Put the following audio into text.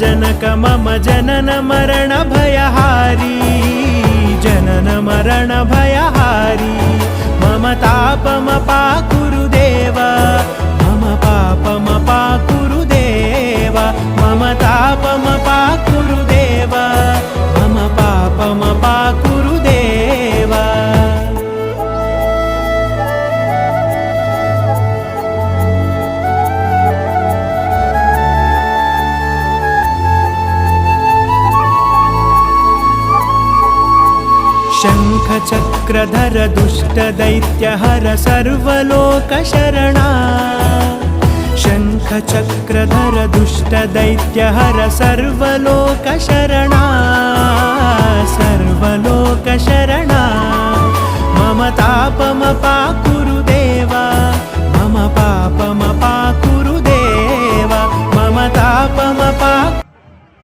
जनक मम जनन मरण भयहारी जनन मरण भयहारी मम तापमपाकुरु देव मम पापमपाकुरु देव मम तापमपाकुरु देव मम पापमपाकुरु देव शङ्खचक्रधर दुष्टदैत्यहर सर्वलोकशरणा शङ्खचक्रधर दुष्टदैत्यहर सर्वलोकशरणा सर्वलोकशरणा मम तापमपाकुरु देव मम पापमपा